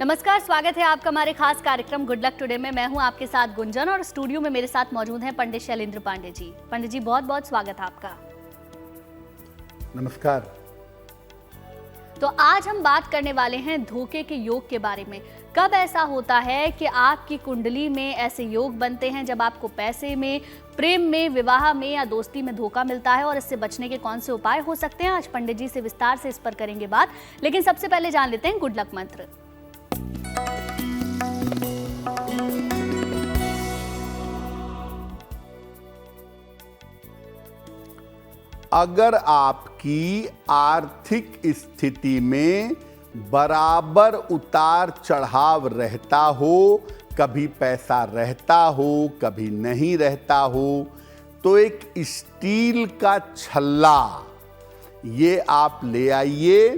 नमस्कार, स्वागत है आपका हमारे खास कार्यक्रम गुड लक टुडे में। मैं हूं आपके साथ गुंजन और स्टूडियो में मेरे साथ मौजूद हैं पंडित शैलेंद्र पांडे जी। पंडित जी, बहुत बहुत स्वागत है आपका। नमस्कार। तो आज हम बात करने वाले हैं धोखे के योग के बारे में। कब ऐसा होता है कि आपकी कुंडली में ऐसे योग बनते हैं जब आपको पैसे में, प्रेम में, विवाह में या दोस्ती में धोखा मिलता है, और इससे बचने के कौन से उपाय हो सकते हैं? आज पंडित जी से विस्तार से इस पर करेंगे बात, लेकिन सबसे पहले जान लेते हैं गुड लक मंत्र। अगर आपकी आर्थिक स्थिति में बराबर उतार चढ़ाव रहता हो, कभी पैसा रहता हो, कभी नहीं रहता हो, तो एक स्टील का छल्ला ये आप ले आइए,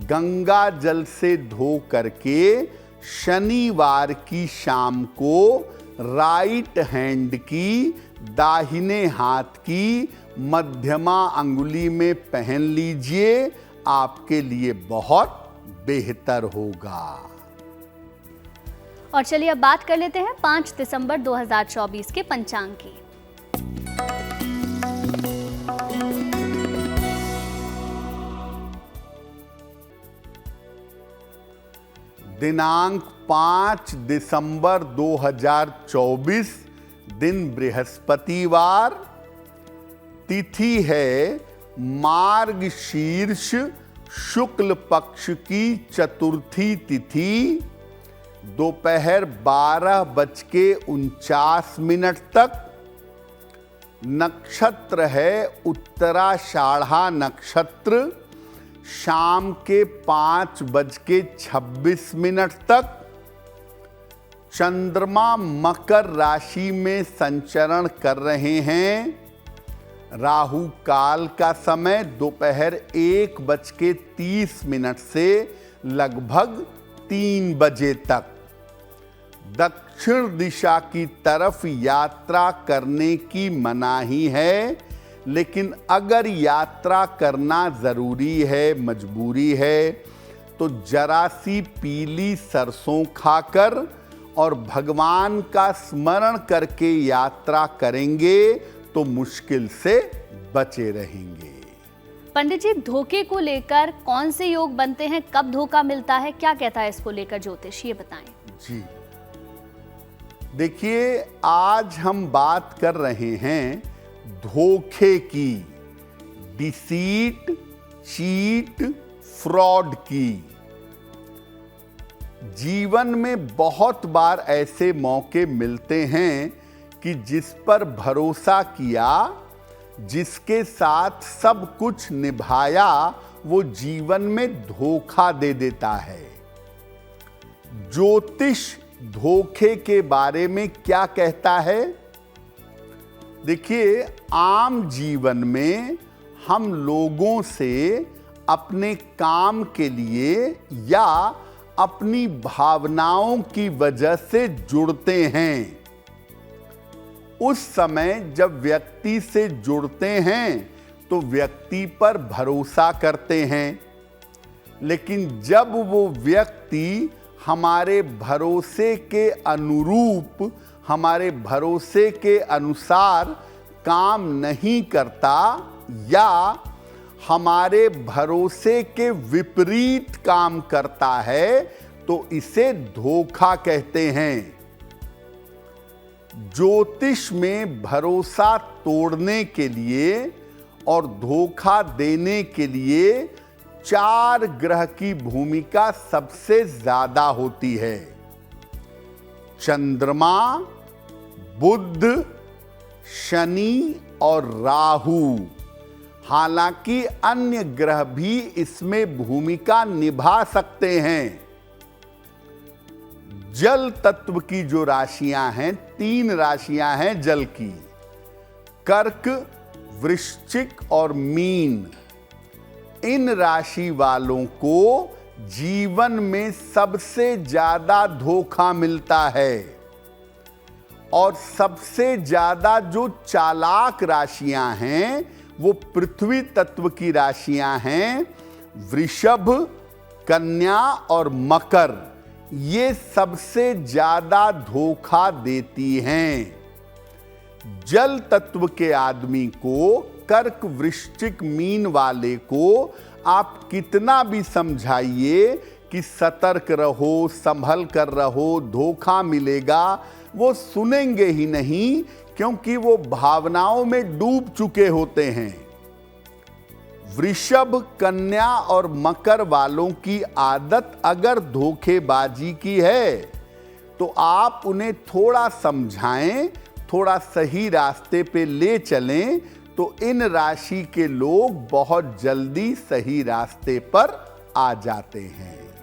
गंगा जल से धो करके शनिवार की शाम को राइट हैंड की दाहिने हाथ की मध्यमा अंगुली में पहन लीजिए, आपके लिए बहुत बेहतर होगा। और चलिए अब बात कर लेते हैं 5 दिसंबर 2024 के पंचांग की। दिनांक 5 दिसंबर 2024, दिन बृहस्पतिवार, तिथि है मार्गशीर्ष शुक्ल पक्ष की चतुर्थी तिथि, दोपहर 12:49 तक। नक्षत्र है उत्तराषाढ़ा नक्षत्र, शाम के 5:26 तक। चंद्रमा मकर राशि में संचरण कर रहे हैं। राहु काल का समय दोपहर 1:30 से लगभग 3 बजे तक। दक्षिण दिशा की तरफ यात्रा करने की मनाही है, लेकिन अगर यात्रा करना जरूरी है, मजबूरी है, तो जरा सी पीली सरसों खाकर और भगवान का स्मरण करके यात्रा करेंगे तो मुश्किल से बचे रहेंगे। पंडित जी, धोखे को लेकर कौन से योग बनते हैं, कब धोखा मिलता है, क्या कहता है इसको लेकर ज्योतिष, ये बताएं। जी देखिए, आज हम बात कर रहे हैं धोखे की, डिसीट, चीट, फ्रॉड की। जीवन में बहुत बार ऐसे मौके मिलते हैं कि जिस पर भरोसा किया, जिसके साथ सब कुछ निभाया, वो जीवन में धोखा दे देता है। ज्योतिष धोखे के बारे में क्या कहता है? देखिए, आम जीवन में हम लोगों से अपने काम के लिए या अपनी भावनाओं की वजह से जुड़ते हैं। उस समय जब व्यक्ति से जुड़ते हैं तो व्यक्ति पर भरोसा करते हैं, लेकिन जब वो व्यक्ति हमारे भरोसे के अनुरूप, हमारे भरोसे के अनुसार काम नहीं करता या हमारे भरोसे के विपरीत काम करता है, तो इसे धोखा कहते हैं। ज्योतिष में भरोसा तोड़ने के लिए और धोखा देने के लिए 4 ग्रह की भूमिका सबसे ज्यादा होती है। चंद्रमा, बुध, शनि और राहु। हालांकि अन्य ग्रह भी इसमें भूमिका निभा सकते हैं। जल तत्व की जो राशियां हैं, 3 राशियां हैं जल की, कर्क, वृश्चिक और मीन। इन राशि वालों को जीवन में सबसे ज्यादा धोखा मिलता है, और सबसे ज्यादा जो चालाक राशियां हैं वो पृथ्वी तत्व की राशियां हैं, वृषभ, कन्या और मकर। ये सबसे ज्यादा धोखा देती हैं। जल तत्व के आदमी को, कर्क वृश्चिक मीन वाले को आप कितना भी समझाइए कि सतर्क रहो, संभल कर रहो, धोखा मिलेगा, वो सुनेंगे ही नहीं, क्योंकि वो भावनाओं में डूब चुके होते हैं। वृषभ, कन्या और मकर वालों की आदत अगर धोखेबाजी की है तो आप उन्हें थोड़ा समझाएं, थोड़ा सही रास्ते पे ले चलें, तो इन राशि के लोग बहुत जल्दी सही रास्ते पर आ जाते हैं।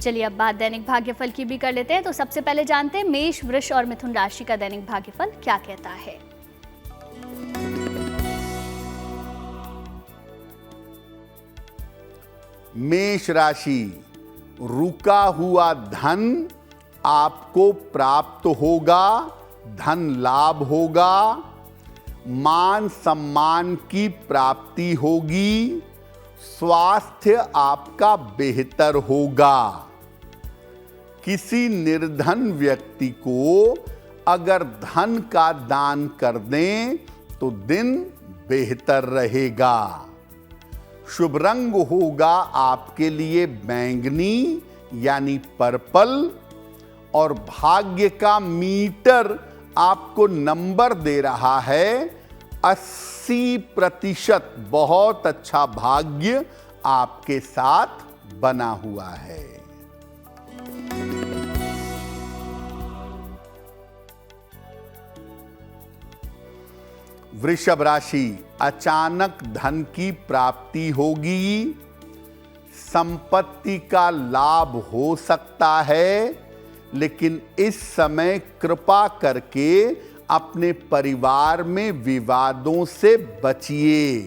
चलिए अब बात दैनिक भाग्यफल की भी कर लेते हैं। तो सबसे पहले जानते हैं मेष, वृष और मिथुन राशि का दैनिक भाग्यफल क्या कहता है। मेष राशि, रुका हुआ धन आपको प्राप्त होगा, धन लाभ होगा, मान सम्मान की प्राप्ति होगी, स्वास्थ्य आपका बेहतर होगा। किसी निर्धन व्यक्ति को अगर धन का दान कर दें तो दिन बेहतर रहेगा। शुभ रंग होगा आपके लिए बैंगनी यानी पर्पल, और भाग्य का मीटर आपको नंबर दे रहा है 80%। बहुत अच्छा भाग्य आपके साथ बना हुआ है। वृषभ राशि, अचानक धन की प्राप्ति होगी, संपत्ति का लाभ हो सकता है, लेकिन इस समय कृपा करके अपने परिवार में विवादों से बचिए।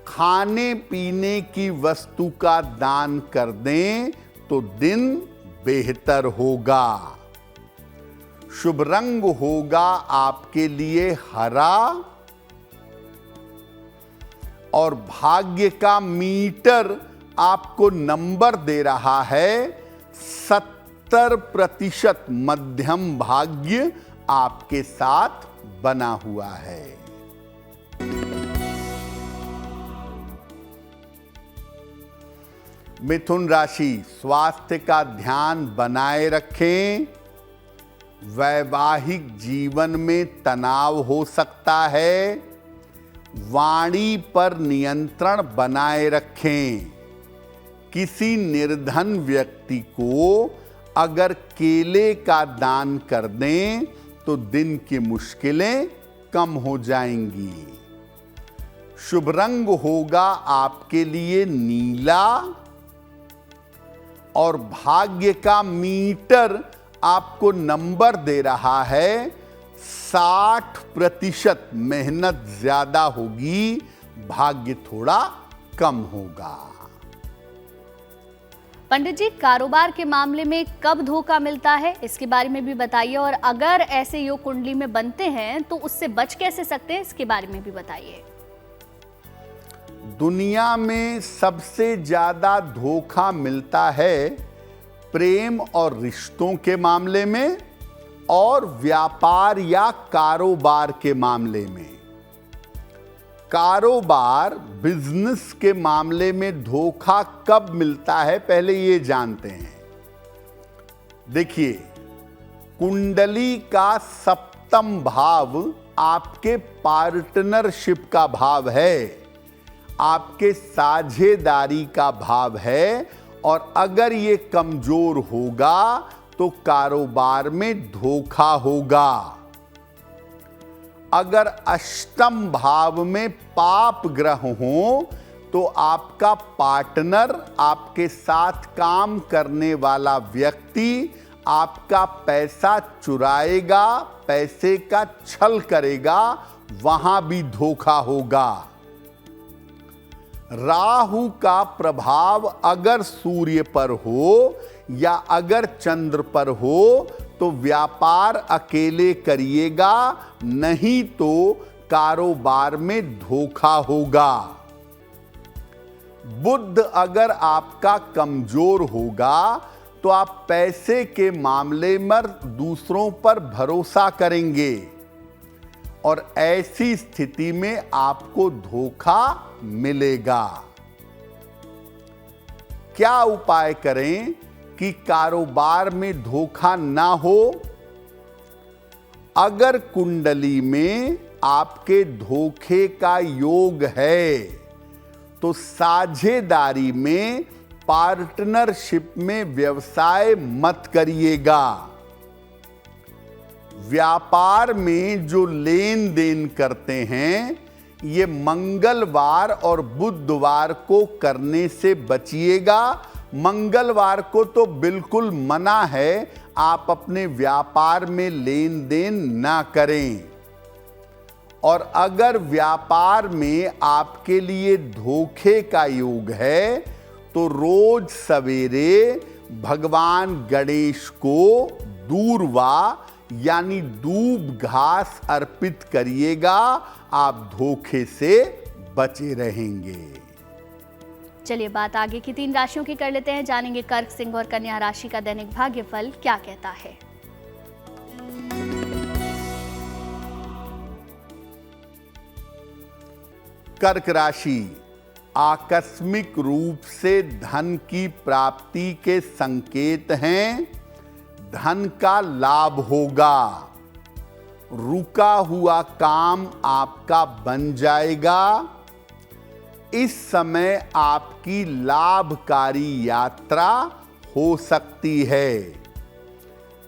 खाने पीने की वस्तु का दान कर दें तो दिन बेहतर होगा। शुभ रंग होगा आपके लिए हरा, और भाग्य का मीटर आपको नंबर दे रहा है 70%। मध्यम भाग्य आपके साथ बना हुआ है। मिथुन राशि, स्वास्थ्य का ध्यान बनाए रखें। वैवाहिक जीवन में तनाव हो सकता है। वाणी पर नियंत्रण बनाए रखें। किसी निर्धन व्यक्ति को अगर केले का दान कर दें तो दिन की मुश्किलें कम हो जाएंगी। शुभ रंग होगा आपके लिए नीला, और भाग्य का मीटर आपको नंबर दे रहा है 60%। मेहनत ज्यादा होगी, भाग्य थोड़ा कम होगा। पंडित जी, कारोबार के मामले में कब धोखा मिलता है, इसके बारे में भी बताइए, और अगर ऐसे योग कुंडली में बनते हैं तो उससे बच कैसे सकते हैं, इसके बारे में भी बताइए। दुनिया में सबसे ज्यादा धोखा मिलता है प्रेम और रिश्तों के मामले में और व्यापार या कारोबार के मामले में। कारोबार, बिजनेस के मामले में धोखा कब मिलता है, पहले ये जानते हैं। देखिए, कुंडली का सप्तम भाव आपके पार्टनरशिप का भाव है, आपके साझेदारी का भाव है, और अगर ये कमजोर होगा तो कारोबार में धोखा होगा। अगर अष्टम भाव में पाप ग्रह हो तो आपका पार्टनर, आपके साथ काम करने वाला व्यक्ति आपका पैसा चुराएगा, पैसे का छल करेगा, वहां भी धोखा होगा। राहु का प्रभाव अगर सूर्य पर हो या अगर चंद्र पर हो तो व्यापार अकेले करिएगा, नहीं तो कारोबार में धोखा होगा। बुध अगर आपका कमजोर होगा तो आप पैसे के मामले में दूसरों पर भरोसा करेंगे और ऐसी स्थिति में आपको धोखा मिलेगा। क्या उपाय करें कि कारोबार में धोखा ना हो? अगर कुंडली में आपके धोखे का योग है तो साझेदारी में, पार्टनरशिप में व्यवसाय मत करिएगा। व्यापार में जो लेन देन करते हैं ये मंगलवार और बुधवार को करने से बचिएगा। मंगलवार को तो बिल्कुल मना है, आप अपने व्यापार में लेन देन ना करें। और अगर व्यापार में आपके लिए धोखे का योग है तो रोज सवेरे भगवान गणेश को दूर्वा यानी दूब घास अर्पित करिएगा, आप धोखे से बचे रहेंगे। चलिए बात आगे की 3 राशियों की कर लेते हैं। जानेंगे कर्क, सिंह और कन्या राशि का दैनिक भाग्यफल क्या कहता है। कर्क राशि, आकस्मिक रूप से धन की प्राप्ति के संकेत हैं। धन का लाभ होगा। रुका हुआ काम आपका बन जाएगा। इस समय आपकी लाभकारी यात्रा हो सकती है।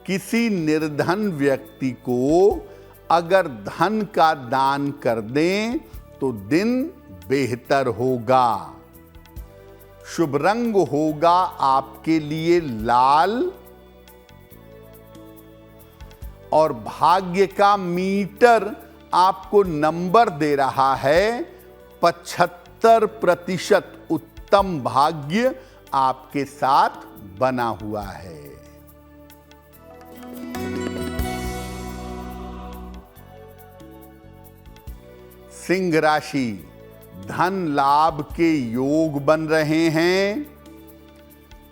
किसी निर्धन व्यक्ति को अगर धन का दान कर दें तो दिन बेहतर होगा। शुभ रंग होगा आपके लिए लाल और भाग्य का मीटर आपको नंबर दे रहा है 75% उत्तम भाग्य आपके साथ बना हुआ है। सिंह राशि, धन लाभ के योग बन रहे हैं।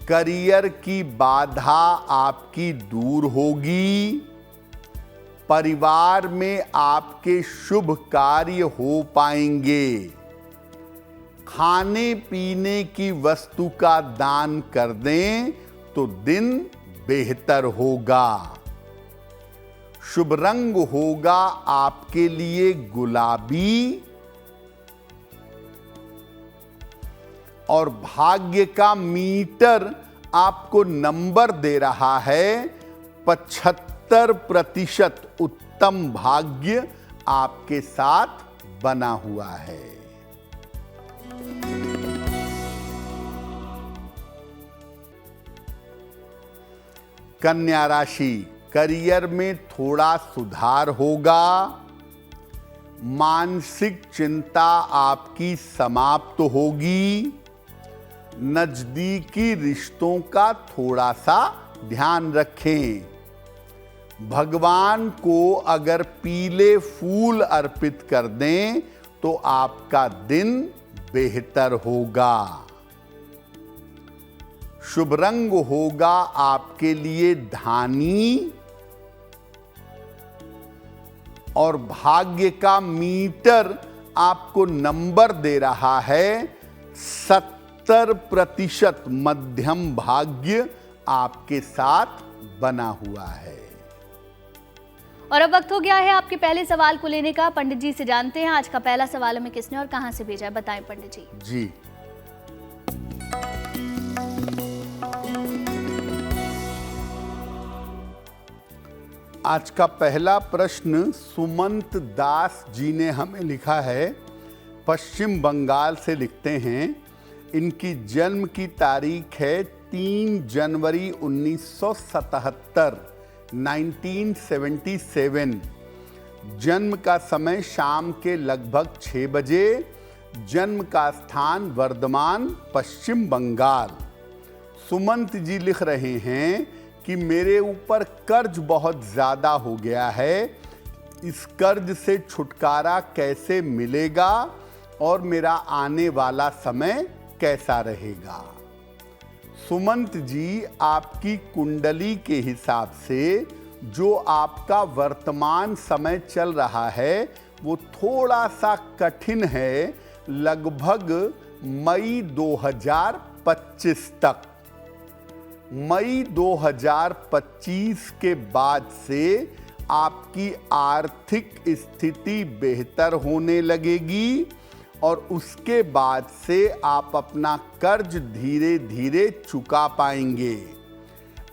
करियर की बाधा आपकी दूर होगी। परिवार में आपके शुभ कार्य हो पाएंगे। खाने पीने की वस्तु का दान कर दें तो दिन बेहतर होगा। शुभ रंग होगा आपके लिए गुलाबी और भाग्य का मीटर आपको नंबर दे रहा है 75% उत्तम भाग्य आपके साथ बना हुआ है। कन्या राशि, करियर में थोड़ा सुधार होगा। मानसिक चिंता आपकी समाप्त होगी। नजदीकी रिश्तों का थोड़ा सा ध्यान रखें। भगवान को अगर पीले फूल अर्पित कर दें तो आपका दिन बेहतर होगा। शुभ रंग होगा आपके लिए धानी और भाग्य का मीटर आपको नंबर दे रहा है 70% मध्यम भाग्य आपके साथ बना हुआ है। और अब वक्त हो गया है आपके पहले सवाल को लेने का। पंडित जी से जानते हैं आज का पहला सवाल हमें किसने और कहां से भेजा है, बताएं पंडित जी। जी, आज का पहला प्रश्न सुमंत दास जी ने हमें लिखा है। पश्चिम बंगाल से लिखते हैं। इनकी जन्म की तारीख है 3 जनवरी 1977, 1977। जन्म का समय शाम के लगभग 6 बजे। जन्म का स्थान वर्धमान, पश्चिम बंगाल। सुमंत जी लिख रहे हैं कि मेरे ऊपर कर्ज बहुत ज़्यादा हो गया है। इस कर्ज से छुटकारा कैसे मिलेगा और मेरा आने वाला समय कैसा रहेगा। सुमंत जी, आपकी कुंडली के हिसाब से जो आपका वर्तमान समय चल रहा है वो थोड़ा सा कठिन है, लगभग मई 2025 तक। मई 2025 के बाद से आपकी आर्थिक स्थिति बेहतर होने लगेगी और उसके बाद से आप अपना कर्ज धीरे धीरे चुका पाएंगे।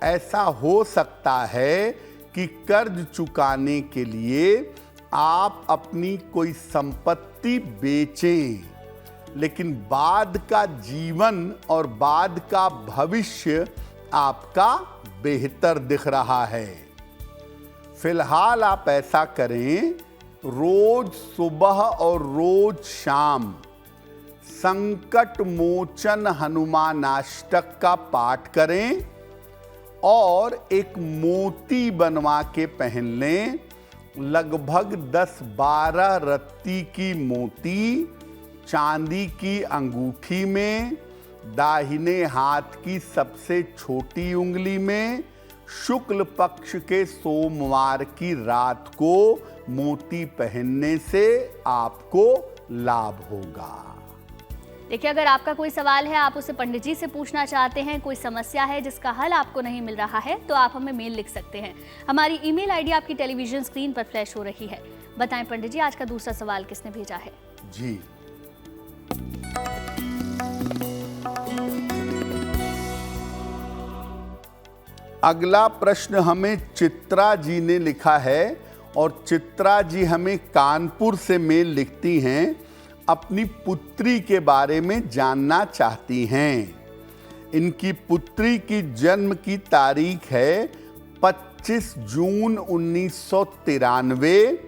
ऐसा हो सकता है कि कर्ज चुकाने के लिए आप अपनी कोई संपत्ति बेचें, लेकिन बाद का जीवन और बाद का भविष्य आपका बेहतर दिख रहा है। फिलहाल आप ऐसा करें, रोज सुबह और रोज शाम संकट मोचन हनुमानाष्टक का पाठ करें और एक मोती बनवा के पहन लें। लगभग 10-12 रत्ती की मोती चांदी की अंगूठी में, दाहिने हाथ की सबसे छोटी उंगली में, शुक्ल पक्ष के सोमवार की रात को मोती पहनने से आपको लाभ होगा। देखिए, अगर आपका कोई सवाल है, आप उसे पंडित जी से पूछना चाहते हैं, कोई समस्या है जिसका हल आपको नहीं मिल रहा है, तो आप हमें मेल लिख सकते हैं। हमारी ईमेल आईडी आपकी टेलीविजन स्क्रीन पर फ्लैश हो रही है। बताएं पंडित जी, आज का दूसरा सवाल किसने भेजा है? जी, अगला प्रश्न हमें चित्रा जी ने लिखा है और चित्रा जी हमें कानपुर से मेल लिखती हैं। अपनी पुत्री के बारे में जानना चाहती हैं। इनकी पुत्री की जन्म की तारीख है 25 जून 1993।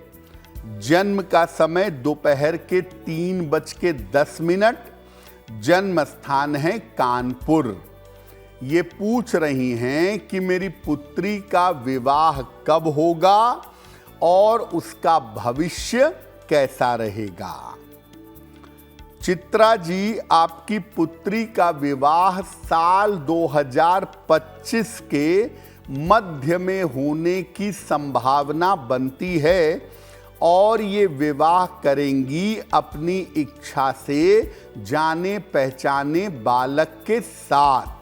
जन्म का समय दोपहर के 3:10। जन्म स्थान है कानपुर। ये पूछ रही हैं कि मेरी पुत्री का विवाह कब होगा और उसका भविष्य कैसा रहेगा। चित्रा जी, आपकी पुत्री का विवाह साल 2025 के मध्य में होने की संभावना बनती है और ये विवाह करेंगी अपनी इच्छा से जाने पहचाने बालक के साथ।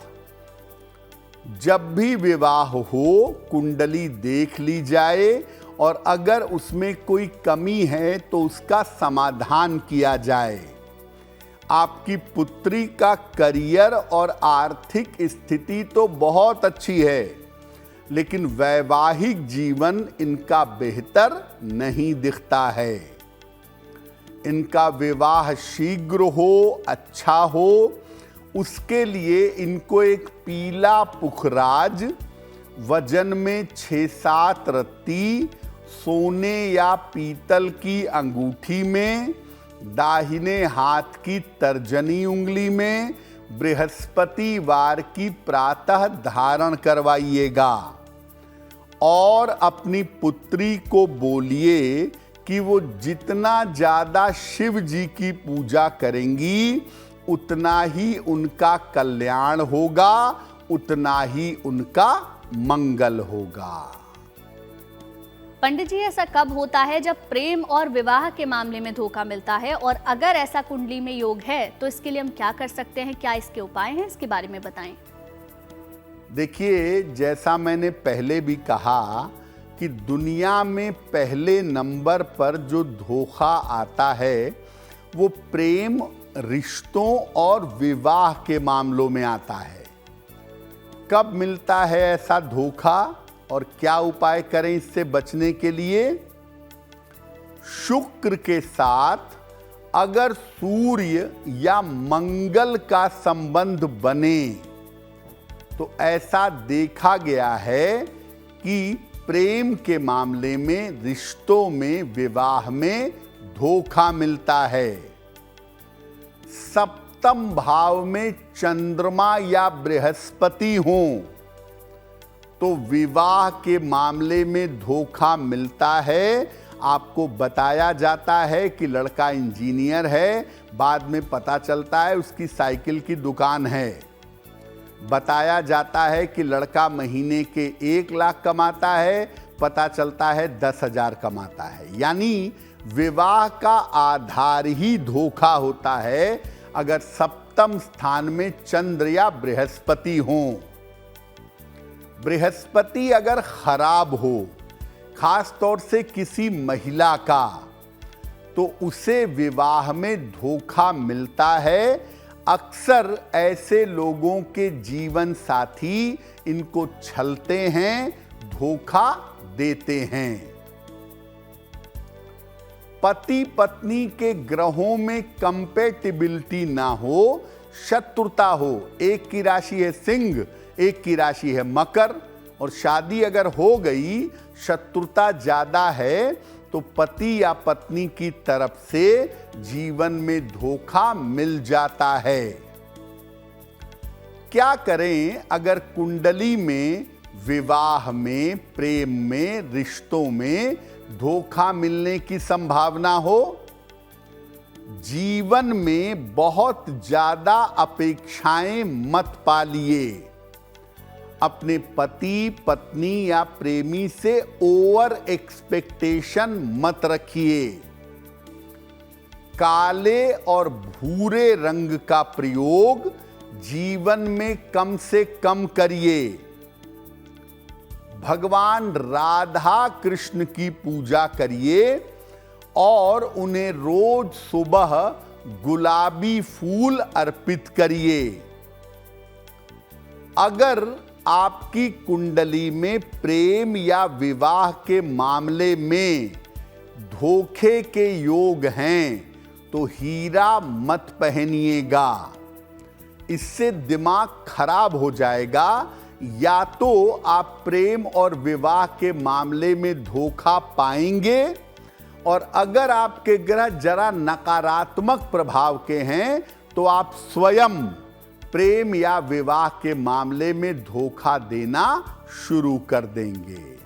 जब भी विवाह हो, कुंडली देख ली जाए और अगर उसमें कोई कमी है तो उसका समाधान किया जाए। आपकी पुत्री का करियर और आर्थिक स्थिति तो बहुत अच्छी है, लेकिन वैवाहिक जीवन इनका बेहतर नहीं दिखता है। इनका विवाह शीघ्र हो, अच्छा हो, उसके लिए इनको एक पीला पुखराज, वजन में 6-7 रत्ती, सोने या पीतल की अंगूठी में, दाहिने हाथ की तर्जनी उंगली में, बृहस्पतिवार की प्रातः धारण करवाइएगा और अपनी पुत्री को बोलिए कि वो जितना ज़्यादा शिव जी की पूजा करेंगी उतना ही उनका कल्याण होगा, उतना ही उनका मंगल होगा। पंडित जी, ऐसा कब होता है जब प्रेम और विवाह के मामले में धोखा मिलता है, और अगर ऐसा कुंडली में योग है तो इसके लिए हम क्या कर सकते हैं? क्या इसके उपाय हैं? इसके बारे में बताएं। देखिए, जैसा मैंने पहले भी कहा कि दुनिया में पहले नंबर पर जो धोखा आता है वो प्रेम, रिश्तों और विवाह के मामलों में आता है। कब मिलता है ऐसा धोखा और क्या उपाय करें इससे बचने के लिए? शुक्र के साथ अगर सूर्य या मंगल का संबंध बने तो ऐसा देखा गया है कि प्रेम के मामले में, रिश्तों में, विवाह में धोखा मिलता है। सप्तम भाव में चंद्रमा या बृहस्पति हों तो विवाह के मामले में धोखा मिलता है। आपको बताया जाता है कि लड़का इंजीनियर है, बाद में पता चलता है उसकी साइकिल की दुकान है। बताया जाता है कि लड़का महीने के 1 लाख कमाता है, पता चलता है 10,000 कमाता है। यानी विवाह का आधार ही धोखा होता है अगर सप्तम स्थान में चंद्र या बृहस्पति हो। बृहस्पति अगर खराब हो, खास तौर से किसी महिला का, तो उसे विवाह में धोखा मिलता है। अक्सर ऐसे लोगों के जीवन साथी इनको छलते हैं, धोखा देते हैं। पति पत्नी के ग्रहों में कंपैटिबिलिटी ना हो, शत्रुता हो, एक की राशि है सिंह, एक की राशि है मकर, और शादी अगर हो गई, शत्रुता ज्यादा है, तो पति या पत्नी की तरफ से जीवन में धोखा मिल जाता है। क्या करें अगर कुंडली में, विवाह में, प्रेम में, रिश्तों में धोखा मिलने की संभावना हो? जीवन में बहुत ज्यादा अपेक्षाएं मत पालिए। अपने पति, पत्नी या प्रेमी से ओवर एक्सपेक्टेशन मत रखिए। काले और भूरे रंग का प्रयोग जीवन में कम से कम करिए। भगवान राधा कृष्ण की पूजा करिए और उन्हें रोज सुबह गुलाबी फूल अर्पित करिए। अगर आपकी कुंडली में प्रेम या विवाह के मामले में धोखे के योग हैं, तो हीरा मत पहनिएगा। इससे दिमाग खराब हो जाएगा। या तो आप प्रेम और विवाह के मामले में धोखा पाएंगे, और अगर आपके ग्रह जरा नकारात्मक प्रभाव के हैं, तो आप स्वयं प्रेम या विवाह के मामले में धोखा देना शुरू कर देंगे।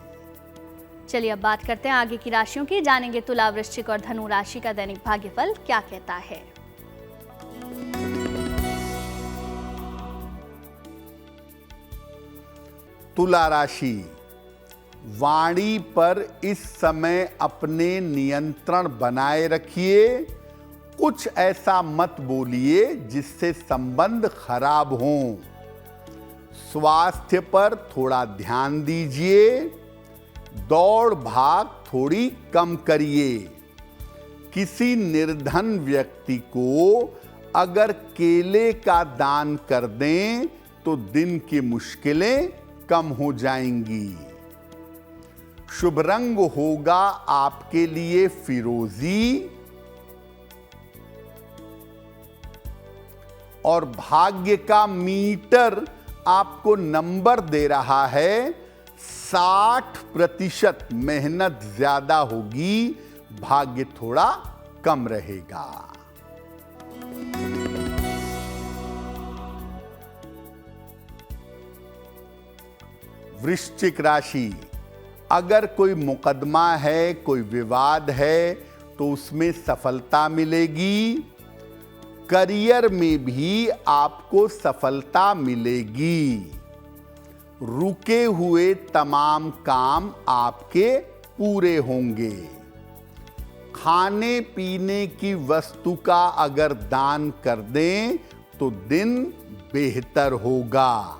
चलिए अब बात करते हैं आगे की राशियों की। जानेंगे तुला, वृश्चिक और धनु राशि का दैनिक भाग्यफल क्या कहता है। तुला राशि, वाणी पर इस समय अपने नियंत्रण बनाए रखिए। कुछ ऐसा मत बोलिए जिससे संबंध खराब हों। स्वास्थ्य पर थोड़ा ध्यान दीजिए। दौड़ भाग थोड़ी कम करिए। किसी निर्धन व्यक्ति को अगर केले का दान कर दें तो दिन की मुश्किलें कम हो जाएंगी। शुभ रंग होगा आपके लिए फिरोजी, और भाग्य का मीटर आपको नंबर दे रहा है 60%। मेहनत ज्यादा होगी, भाग्य थोड़ा कम रहेगा। वृश्चिक राशि, अगर कोई मुकदमा है, कोई विवाद है, तो उसमें सफलता मिलेगी। करियर में भी आपको सफलता मिलेगी। रुके हुए तमाम काम आपके पूरे होंगे। खाने पीने की वस्तु का अगर दान कर दें तो दिन बेहतर होगा।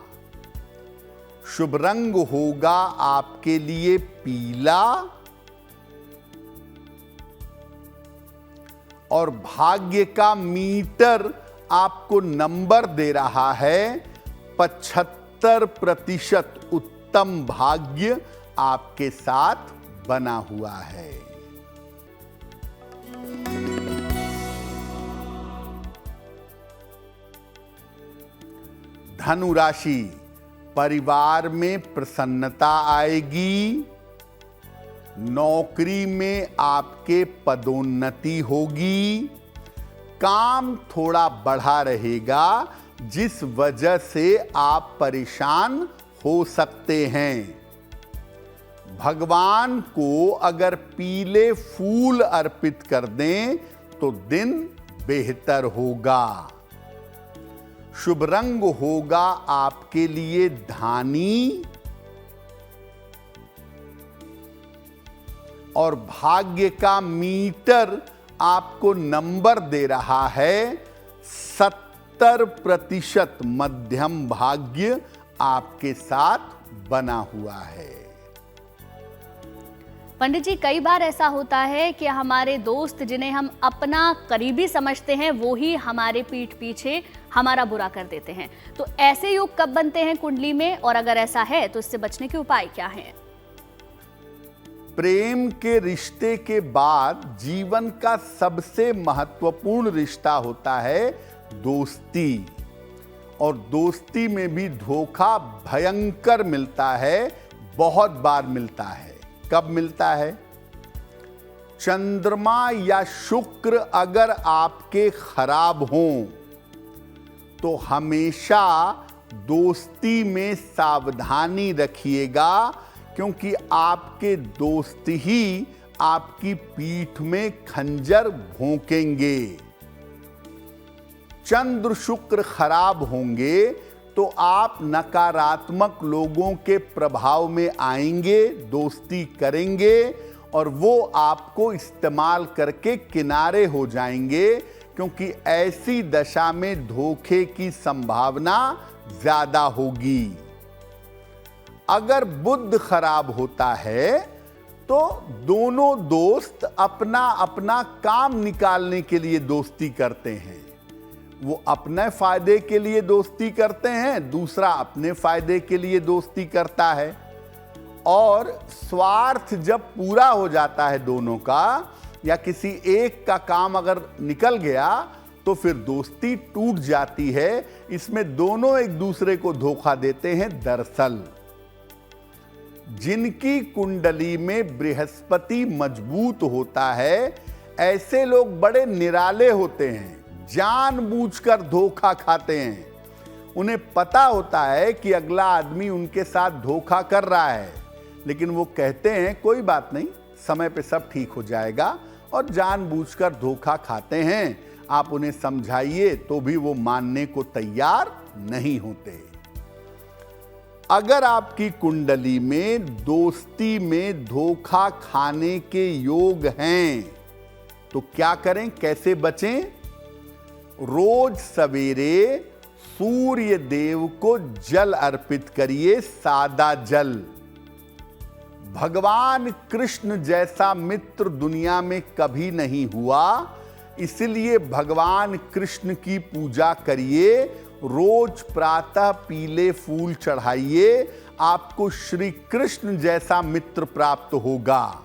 शुभ रंग होगा आपके लिए पीला, और भाग्य का मीटर आपको नंबर दे रहा है 75%। उत्तम भाग्य आपके साथ बना हुआ है। धनु राशि, परिवार में प्रसन्नता आएगी। नौकरी में आपके पदोन्नति होगी। काम थोड़ा बढ़ा रहेगा, जिस वजह से आप परेशान हो सकते हैं। भगवान को अगर पीले फूल अर्पित कर दें तो दिन बेहतर होगा। शुभ रंग होगा आपके लिए धानी और भाग्य का मीटर आपको नंबर दे रहा है 70% मध्यम भाग्य आपके साथ बना हुआ है। पंडित जी, कई बार ऐसा होता है कि हमारे दोस्त जिन्हें हम अपना करीबी समझते हैं वो ही हमारे पीठ पीछे हमारा बुरा कर देते हैं। तो ऐसे योग कब बनते हैं कुंडली में, और अगर ऐसा है तो इससे बचने के उपाय क्या हैं? प्रेम के रिश्ते के बाद जीवन का सबसे महत्वपूर्ण रिश्ता होता है दोस्ती, और दोस्ती में भी धोखा भयंकर मिलता है, बहुत बार मिलता है। कब मिलता है? चंद्रमा या शुक्र अगर आपके खराब हों तो हमेशा दोस्ती में सावधानी रखिएगा, क्योंकि आपके दोस्त ही आपकी पीठ में खंजर भोंकेंगे। चंद्र शुक्र खराब होंगे तो आप नकारात्मक लोगों के प्रभाव में आएंगे, दोस्ती करेंगे और वो आपको इस्तेमाल करके किनारे हो जाएंगे, क्योंकि ऐसी दशा में धोखे की संभावना ज्यादा होगी। अगर बुध खराब होता है तो दोनों दोस्त अपना अपना काम निकालने के लिए दोस्ती करते हैं। वो अपने फायदे के लिए दोस्ती करते हैं, दूसरा अपने फायदे के लिए दोस्ती करता है, और स्वार्थ जब पूरा हो जाता है दोनों का, या किसी एक का काम अगर निकल गया तो फिर दोस्ती टूट जाती है। इसमें दोनों एक दूसरे को धोखा देते हैं। दरअसल जिनकी कुंडली में बृहस्पति मजबूत होता है, ऐसे लोग बड़े निराले होते हैं, जानबूझकर धोखा खाते हैं। उन्हें पता होता है कि अगला आदमी उनके साथ धोखा कर रहा है, लेकिन वो कहते हैं कोई बात नहीं, समय पे सब ठीक हो जाएगा, और जानबूझकर धोखा खाते हैं। आप उन्हें समझाइए तो भी वो मानने को तैयार नहीं होते। अगर आपकी कुंडली में दोस्ती में धोखा खाने के योग हैं तो क्या करें, कैसे बचें? रोज सवेरे सूर्य देव को जल अर्पित करिए, सादा जल। भगवान कृष्ण जैसा मित्र दुनिया में कभी नहीं हुआ, इसलिए भगवान कृष्ण की पूजा करिए। रोज प्रातः पीले फूल चढ़ाइए, आपको श्री कृष्ण जैसा मित्र प्राप्त होगा।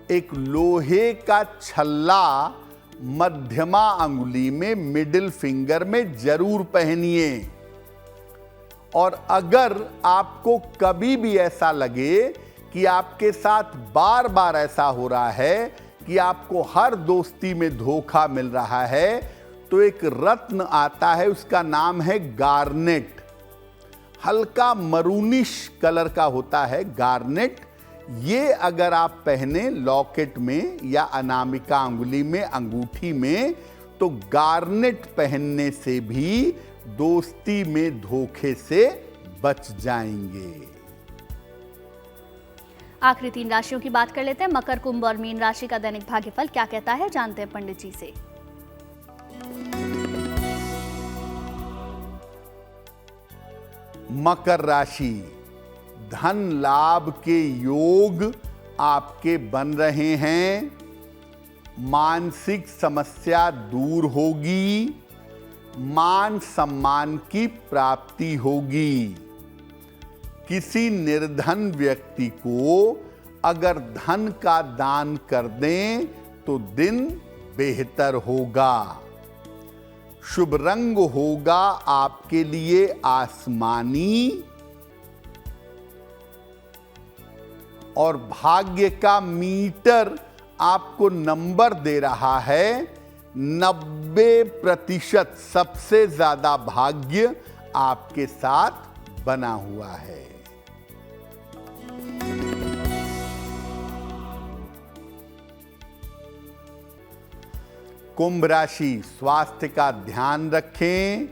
एक लोहे का छल्ला मध्यमा अंगुली में, मिडिल फिंगर में जरूर पहनिए। और अगर आपको कभी भी ऐसा लगे कि आपके साथ बार बार ऐसा हो रहा है कि आपको हर दोस्ती में धोखा मिल रहा है, तो एक रत्न आता है, उसका नाम है गार्नेट। हल्का मरूनिश कलर का होता है गार्नेट। ये अगर आप पहने लॉकेट में या अनामिका अंगुली में, अंगूठी में, तो गार्नेट पहनने से भी दोस्ती में धोखे से बच जाएंगे। आखिरी 3 राशियों की बात कर लेते हैं। मकर, कुंभ और मीन राशि का दैनिक भाग्यफल क्या कहता है, जानते हैं पंडित जी से। मकर राशि, धन लाभ के योग आपके बन रहे हैं। मानसिक समस्या दूर होगी, मान सम्मान की प्राप्ति होगी। किसी निर्धन व्यक्ति को अगर धन का दान कर दें तो दिन बेहतर होगा। शुभ रंग होगा आपके लिए आसमानी, और भाग्य का मीटर आपको नंबर दे रहा है 90%। सबसे ज्यादा भाग्य आपके साथ बना हुआ है। कुंभ राशि, स्वास्थ्य का ध्यान रखें।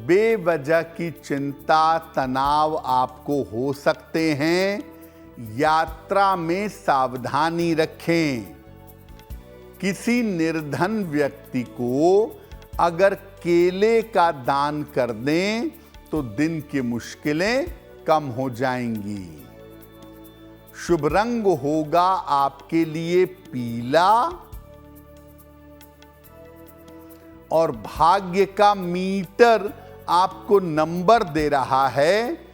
बेवजह की चिंता तनाव आपको हो सकते हैं। यात्रा में सावधानी रखें। किसी निर्धन व्यक्ति को अगर केले का दान कर दें तो दिन की मुश्किलें कम हो जाएंगी। शुभ रंग होगा आपके लिए पीला और भाग्य का मीटर आपको नंबर दे रहा है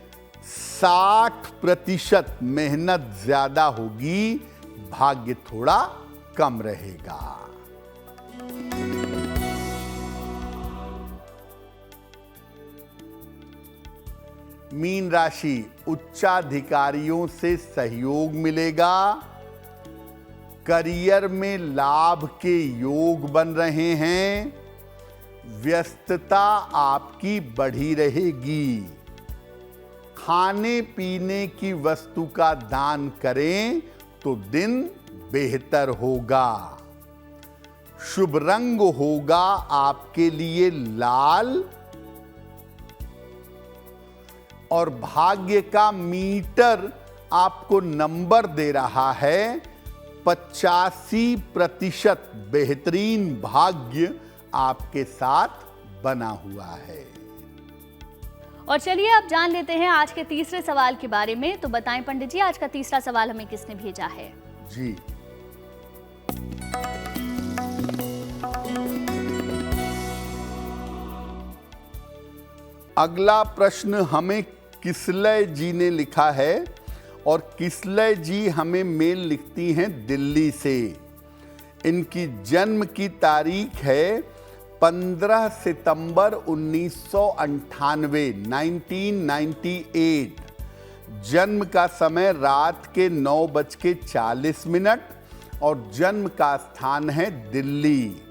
60%। मेहनत ज्यादा होगी, भाग्य थोड़ा कम रहेगा। मीन राशि, उच्चाधिकारियों से सहयोग मिलेगा। करियर में लाभ के योग बन रहे हैं। व्यस्तता आपकी बढ़ी रहेगी। खाने पीने की वस्तु का दान करें तो दिन बेहतर होगा। शुभ रंग होगा आपके लिए लाल और भाग्य का मीटर आपको नंबर दे रहा है 85%। बेहतरीन भाग्य आपके साथ बना हुआ है। और चलिए अब जान लेते हैं आज के तीसरे सवाल के बारे में। तो बताएं पंडित जी, आज का तीसरा सवाल हमें किसने भेजा है? जी, अगला प्रश्न हमें किसलय जी ने लिखा है और किसलय जी हमें मेल लिखती हैं दिल्ली से। इनकी जन्म की तारीख है 15 सितंबर 1998, 1998। जन्म का समय रात के 9:40 और जन्म का स्थान है दिल्ली।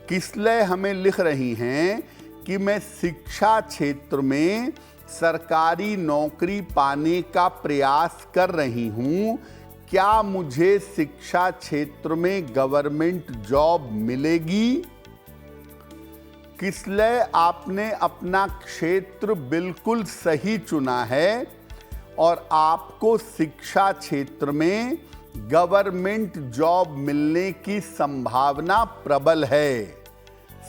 किसलय हमें लिख रही हैं कि मैं शिक्षा क्षेत्र में सरकारी नौकरी पाने का प्रयास कर रही हूं। क्या मुझे शिक्षा क्षेत्र में गवर्नमेंट जॉब मिलेगी? किसलय, आपने अपना क्षेत्र बिल्कुल सही चुना है और आपको शिक्षा क्षेत्र में गवर्नमेंट जॉब मिलने की संभावना प्रबल है।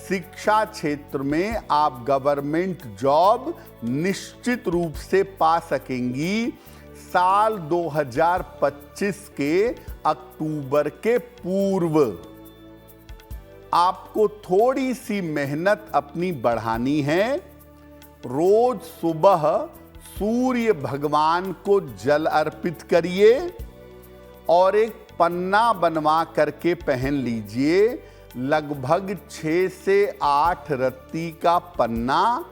शिक्षा क्षेत्र में आप गवर्नमेंट जॉब निश्चित रूप से पा सकेंगी साल 2025 के अक्टूबर के पूर्व। आपको थोड़ी सी मेहनत अपनी बढ़ानी है। रोज सुबह सूर्य भगवान को जल अर्पित करिए और एक पन्ना बनवा करके पहन लीजिए। लगभग 6 से 8 रत्ती का पन्ना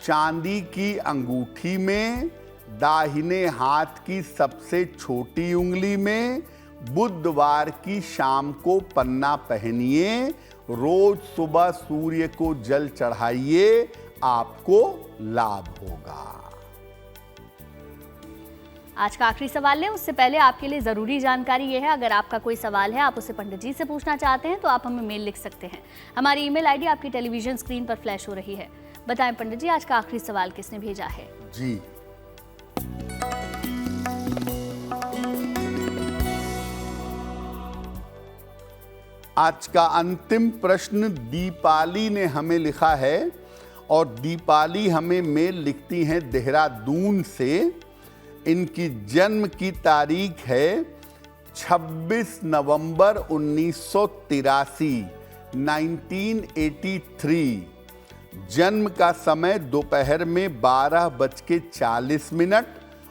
चांदी की अंगूठी में, दाहिने हाथ की सबसे छोटी उंगली में, बुधवार की शाम को पन्ना पहनिए। रोज सुबह सूर्य को जल चढ़ाइए, आपको लाभ होगा। आज का आखिरी सवाल है, उससे पहले आपके लिए ज़रूरी जानकारी ये है, अगर आपका कोई सवाल है, आप उसे पंडित जी से पूछना चाहते हैं तो आप हमें मेल लिख सकते हैं। हमारी ईमेल आईडी आपकी टेलीविजन स्क्रीन पर फ्लैश हो रही है। बताएं पंडित जी, आज का आखिरी सवाल किसने भेजा है? जी, आज का अंतिम प्रश्न दीपाली ने हमें लिखा है और दीपाली हमें मेल लिखती हैं देहरादून से। इनकी जन्म की तारीख है 26 नवंबर 1983, 1983। जन्म का समय दोपहर में 12:40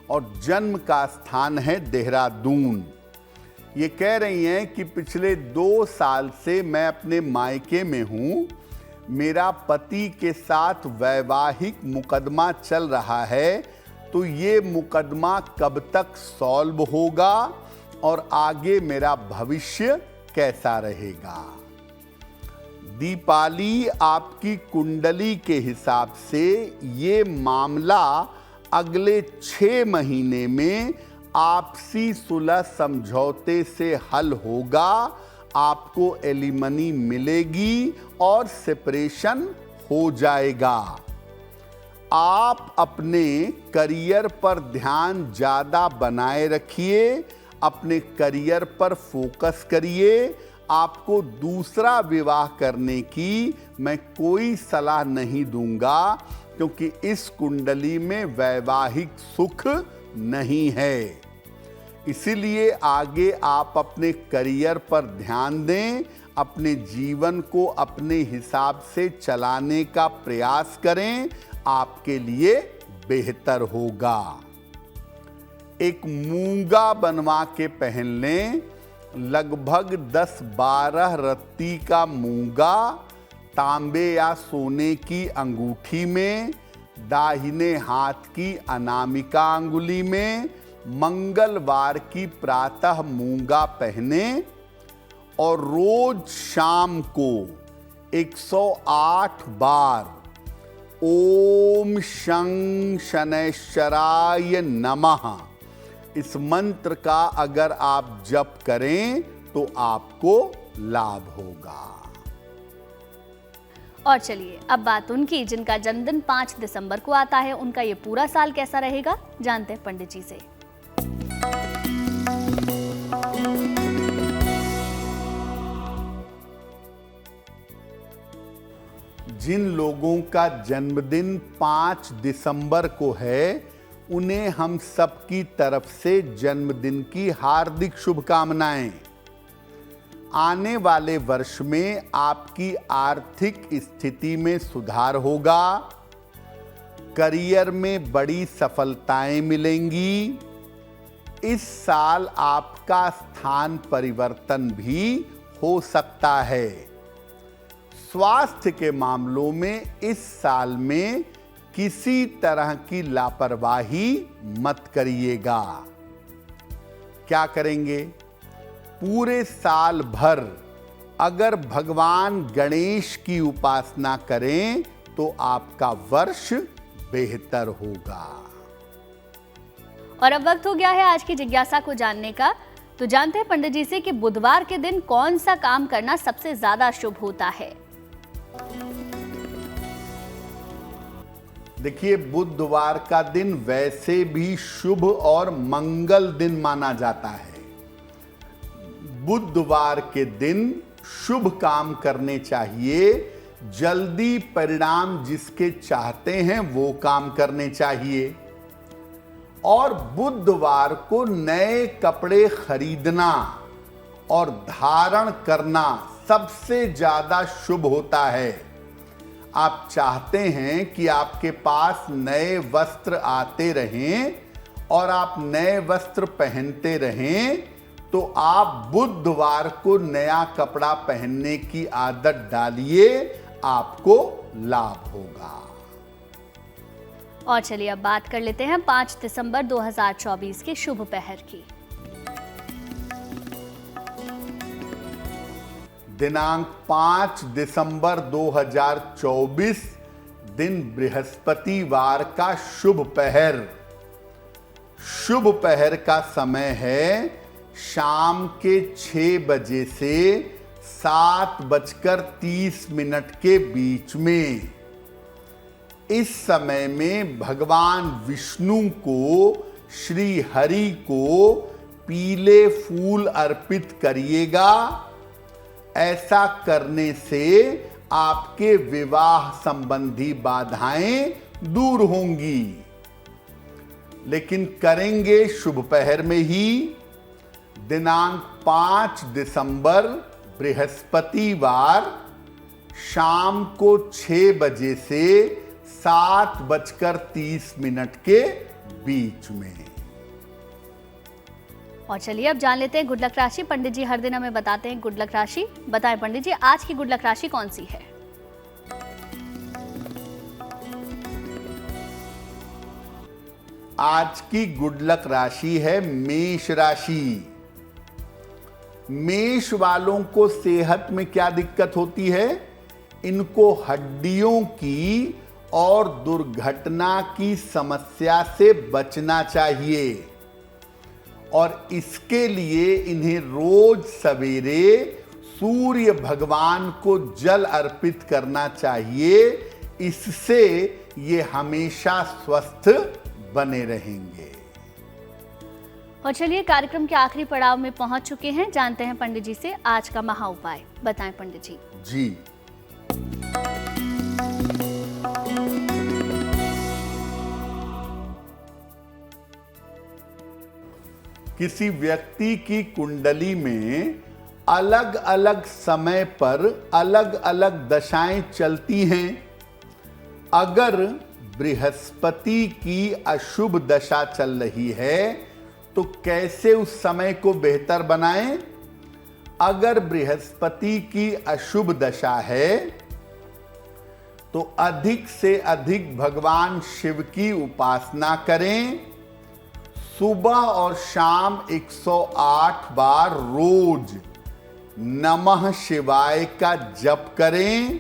और जन्म का स्थान है देहरादून। ये कह रही हैं कि पिछले 2 साल से मैं अपने मायके में हूँ। मेरा पति के साथ वैवाहिक मुकदमा चल रहा है, तो ये मुकदमा कब तक सॉल्व होगा और आगे मेरा भविष्य कैसा रहेगा? दीपाली, आपकी कुंडली के हिसाब से ये मामला अगले 6 महीने में आपसी सुलह समझौते से हल होगा। आपको एलिमनी मिलेगी और सेपरेशन हो जाएगा। आप अपने करियर पर ध्यान ज़्यादा बनाए रखिए, अपने करियर पर फोकस करिए। आपको दूसरा विवाह करने की मैं कोई सलाह नहीं दूंगा, क्योंकि इस कुंडली में वैवाहिक सुख नहीं है। इसीलिए आगे आप अपने करियर पर ध्यान दें, अपने जीवन को अपने हिसाब से चलाने का प्रयास करें, आपके लिए बेहतर होगा। एक मूंगा बनवा के पहन लें, लगभग 10-12 रत्ती का मूंगा तांबे या सोने की अंगूठी में, दाहिने हाथ की अनामिका अंगुली में, मंगलवार की प्रातः मूंगा पहने और रोज शाम को 108 बार ओम शं शनैश्चराय नमः इस मंत्र का अगर आप जप करें तो आपको लाभ होगा। और चलिए अब बात उनकी जिनका जन्मदिन 5 दिसंबर को आता है, उनका ये पूरा साल कैसा रहेगा, जानते हैं पंडित जी से। जिन लोगों का जन्मदिन 5 दिसंबर को है, उन्हें हम सबकी तरफ से जन्मदिन की हार्दिक शुभकामनाएं। आने वाले वर्ष में आपकी आर्थिक स्थिति में सुधार होगा, करियर में बड़ी सफलताएं मिलेंगी। इस साल आपका स्थान परिवर्तन भी हो सकता है। स्वास्थ्य के मामलों में इस साल में किसी तरह की लापरवाही मत करिएगा। क्या करेंगे? पूरे साल भर अगर भगवान गणेश की उपासना करें तो आपका वर्ष बेहतर होगा। और अब वक्त हो गया है आज की जिज्ञासा को जानने का। तो जानते हैं पंडित जी से कि बुधवार के दिन कौन सा काम करना सबसे ज्यादा शुभ होता है। देखिए, बुधवार का दिन वैसे भी शुभ और मंगल दिन माना जाता है। बुधवार के दिन शुभ काम करने चाहिए, जल्दी परिणाम जिसके चाहते हैं वो काम करने चाहिए। और बुधवार को नए कपड़े खरीदना और धारण करना सबसे ज्यादा शुभ होता है। आप चाहते हैं कि आपके पास नए वस्त्र आते रहें और आप नए वस्त्र पहनते रहें, तो आप बुधवार को नया कपड़ा पहनने की आदत डालिए, आपको लाभ होगा। और चलिए अब बात कर लेते हैं 5 दिसंबर 2024 के शुभ पहर की। दिनांक 5 दिसंबर 2024 दिन बृहस्पतिवार का शुभ पहर। शुभ पहर का समय है शाम के 6 बजे से 7:30 के बीच में। इस समय में भगवान विष्णु को, श्री हरि को पीले फूल अर्पित करिएगा। ऐसा करने से आपके विवाह संबंधी बाधाएं दूर होंगी। लेकिन करेंगे शुभ पहर में ही। दिनांक 5 दिसंबर बृहस्पतिवार शाम को 6 बजे से 7:30 के बीच में। और चलिए अब जान लेते हैं गुड लक राशि। पंडित जी हर दिन हमें बताते हैं गुड लक राशि। बताएं पंडित जी, आज की गुड लक राशि कौन सी है? आज की गुड लक राशि है मेष राशि। मेष वालों को सेहत में क्या दिक्कत होती है? इनको हड्डियों की और दुर्घटना की समस्या से बचना चाहिए, और इसके लिए इन्हें रोज सवेरे सूर्य भगवान को जल अर्पित करना चाहिए। इससे ये हमेशा स्वस्थ बने रहेंगे। और चलिए कार्यक्रम के आखिरी पड़ाव में पहुंच चुके हैं। जानते हैं पंडित जी से आज का महा उपाय। बताएं पंडित जी। जी, किसी व्यक्ति की कुंडली में अलग अलग समय पर अलग अलग दशाएं चलती हैं। अगर बृहस्पति की अशुभ दशा चल रही है तो कैसे उस समय को बेहतर बनाएं? अगर बृहस्पति की अशुभ दशा है तो अधिक से अधिक भगवान शिव की उपासना करें। सुबह और शाम 108 बार रोज नमः शिवाय का जप करें।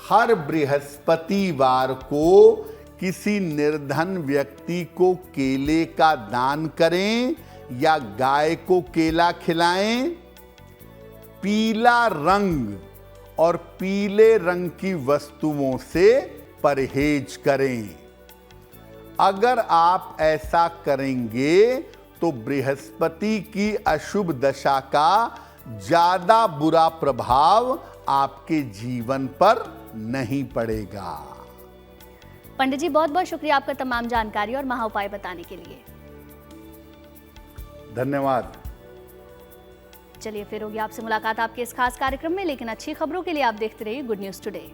हर बृहस्पतिवार को किसी निर्धन व्यक्ति को केले का दान करें या गाय को केला खिलाएं। पीला रंग और पीले रंग की वस्तुओं से परहेज करें। अगर आप ऐसा करेंगे तो बृहस्पति की अशुभ दशा का ज्यादा बुरा प्रभाव आपके जीवन पर नहीं पड़ेगा। पंडित जी बहुत बहुत शुक्रिया आपका तमाम जानकारी और महा उपाय बताने के लिए। धन्यवाद। चलिए फिर होगी आपसे मुलाकात आपके इस खास कार्यक्रम में, लेकिन अच्छी खबरों के लिए आप देखते रहिए गुड न्यूज टुडे।